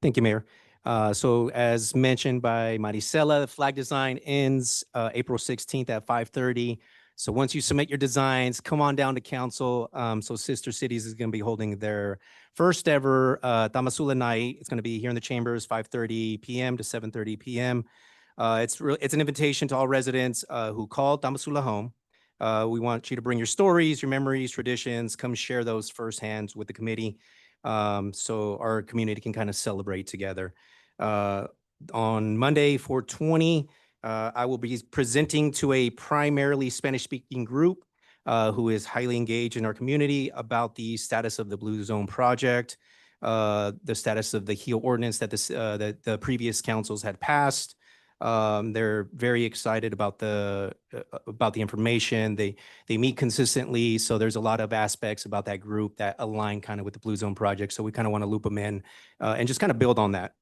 Thank you, Mayor. So as mentioned by Maricela, the flag design ends April 16th at 5:30. So once you submit your designs, come on down to council. So Sister Cities is going to be holding their first ever Tamasula night. It's going to be here in the chambers, 5:30 p.m. to 7:30 p.m. It's an invitation to all residents who call Tamasula home. We want you to bring your stories, your memories, traditions, come share those firsthand with the committee. So our community can kind of celebrate together. On Monday, 4/20, I will be presenting to a primarily Spanish-speaking group who is highly engaged in our community about the status of the Blue Zone project, the status of the HEAL ordinance that the previous councils had passed. They're very excited about the information. They meet consistently, so there's a lot of aspects about that group that align kind of with the Blue Zone project. So we kind of want to loop them in and just kind of build on that.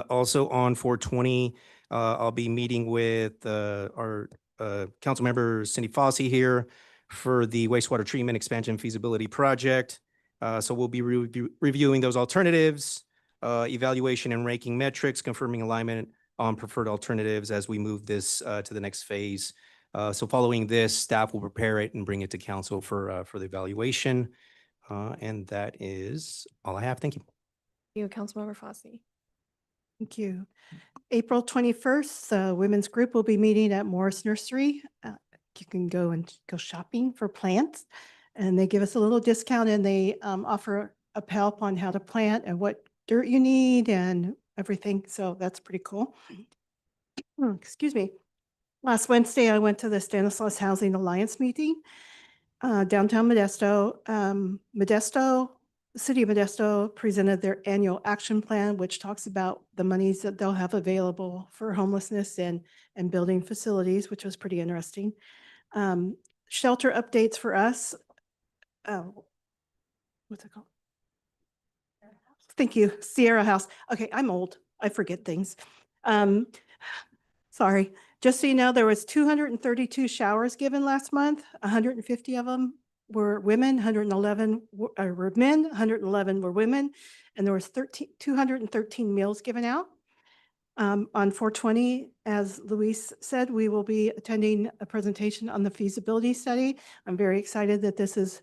Also on 4/20, I'll be meeting with our council member Cindy Fossey here for the wastewater treatment expansion feasibility project. So we'll be reviewing those alternatives, evaluation and ranking metrics, confirming alignment on preferred alternatives as we move this to the next phase. So following this, staff will prepare it and bring it to council for the evaluation. And that is all I have. Thank you. Thank you, Councilmember Fossey. Thank you. April 21st, the women's group will be meeting at Morris Nursery. You can go shopping for plants, and they give us a little discount, and they offer help on how to plant and what dirt you need and everything. So that's pretty cool. Excuse me. Last Wednesday, I went to the Stanislaus Housing Alliance meeting downtown Modesto. The city of Modesto presented their annual action plan, which talks about the monies that they'll have available for homelessness and building facilities, which was pretty interesting. Shelter updates for us. What's it called? Thank you, Sierra House. Okay, I'm old. I forget things. Sorry. Just so you know, there was 232 showers given last month. 150 of them were women, 111 were men, 111 were women, and there was 213 meals given out. On 4/20, as Luis said, we will be attending a presentation on the feasibility study. I'm very excited that this is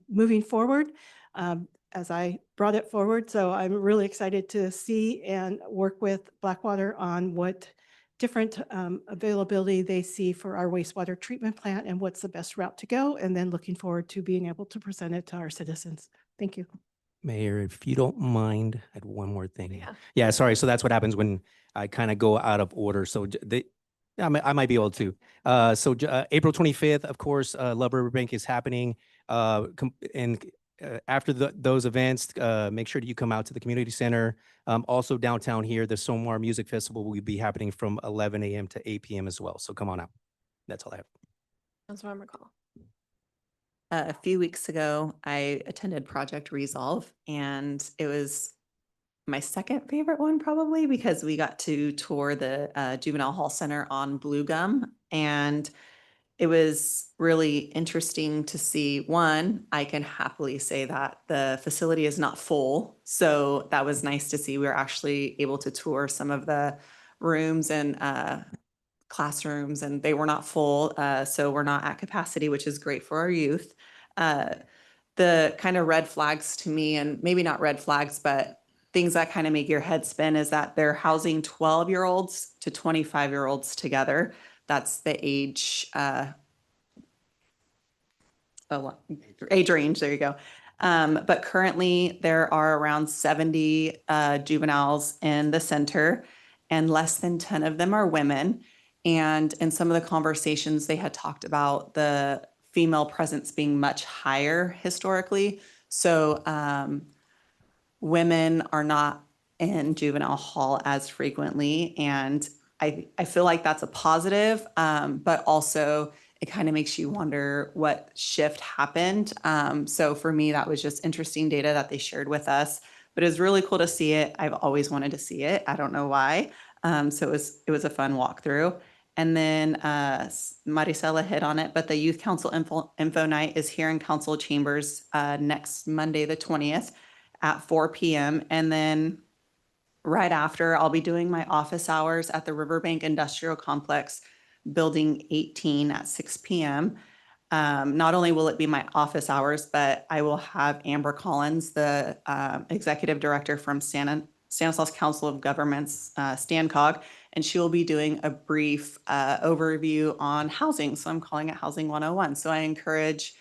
moving forward as I brought it forward. So I'm really excited to see and work with Blackwater on what different availability they see for our wastewater treatment plant and what's the best route to go, and then looking forward to being able to present it to our citizens. Thank you. Mayor, if you don't mind, I had one more thing. Yeah. Yeah, sorry. So that's what happens when I kind of go out of order. So I might be able to. April 25th, of course, Love Riverbank is happening. After those events, make sure that you come out to the community center. Also downtown here, the Somar Music Festival will be happening from 11 a.m. to 8 p.m. as well. So come on out. That's all I have. Councilmember Call. A few weeks ago, I attended Project Resolve, and it was my second favorite one probably because we got to tour the Juvenile Hall Center on Blue Gum, and it was really interesting to see. One, I can happily say that the facility is not full. So that was nice to see. We were actually able to tour some of the rooms and classrooms, and they were not full. So we're not at capacity, which is great for our youth. The kind of red flags to me, and maybe not red flags, but things that kind of make your head spin is that they're housing 12-year-olds to 25-year-olds together. That's the age age range, there you go. But currently there are around 70 juveniles in the center, and less than 10 of them are women. And in some of the conversations, they had talked about the female presence being much higher historically. So women are not in juvenile hall as frequently. And I feel like that's a positive, but also it kind of makes you wonder what shift happened. So for me, that was just interesting data that they shared with us, but it was really cool to see it. I've always wanted to see it. I don't know why. So it was a fun walkthrough. And then Maricela hit on it, but the Youth Council info night is here in council chambers next Monday, the 20th at 4 p.m. And then right after, I'll be doing my office hours at the Riverbank Industrial Complex, Building 18 at 6 p.m. Not only will it be my office hours, but I will have Amber Collins, the executive director from Stanislaus Council of Governments, StanCog, and she will be doing a brief overview on housing. So I'm calling it Housing 101. So I encourage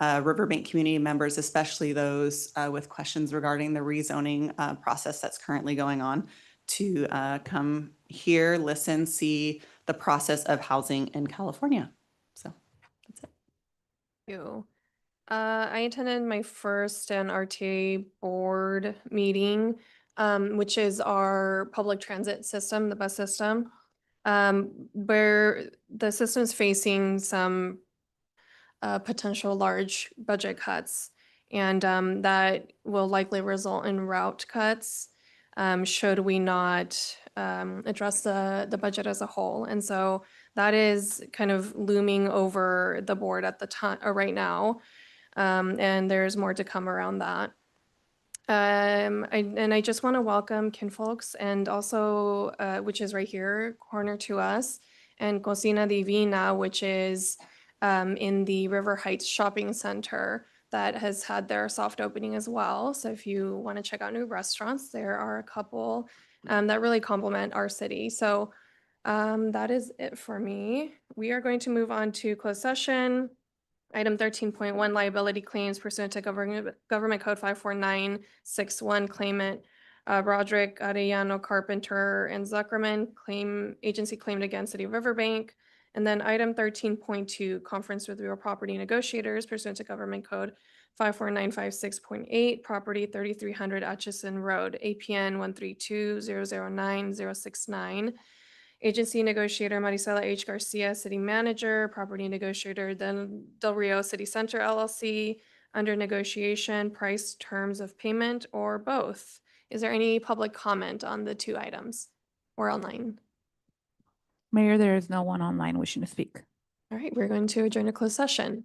Riverbank community members, especially those with questions regarding the rezoning process that's currently going on, to come here, listen, see the process of housing in California. So that's it. Thank you. I attended my first RTA board meeting, which is our public transit system, the bus system, where the system is facing some potential large budget cuts. And that will likely result in route cuts should we not address the budget as a whole. And so that is kind of looming over the board at the time right now. And there's more to come around that. I just want to welcome Kinfolks, and also, which is right here, corner to us, and Cocina Divina, which is in the River Heights Shopping Center that has had their soft opening as well. So if you want to check out new restaurants, there are a couple that really complement our city. So that is it for me. We are going to move on to closed session. Item 13.1, liability claims pursuant to Government Code 54961, claimant Roderick Arellano Carpenter and Zuckerman, agency claimed against City of Riverbank. And then item 13.2, conference with real property negotiators pursuant to Government Code 54956.8, property 3300 Atchison Road, APN 132009069. Agency negotiator Maricela H. Garcia, city manager, property negotiator Del Rio City Center LLC, under negotiation, price, terms of payment, or both. Is there any public comment on the two items or online? Mayor, there is no one online wishing to speak. All right, we're going to adjourn a closed session.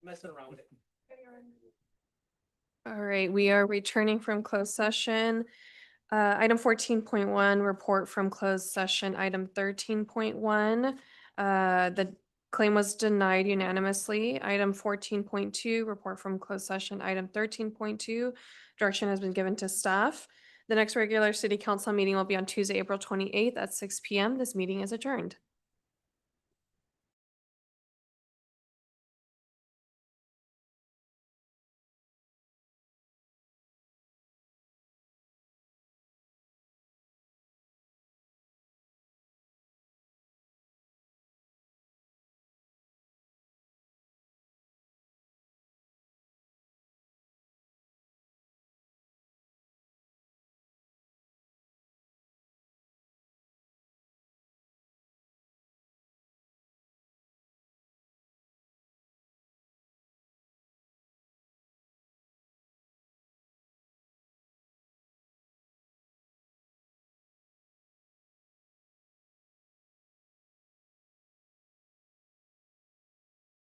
Messing around with it. All right, we are returning from closed session. Item 14.1, report from closed session. Item 13.1, the claim was denied unanimously. Item 14.2, report from closed session. Item 13.2, direction has been given to staff. The next regular city council meeting will be on Tuesday, April 28th at 6 p.m. This meeting is adjourned.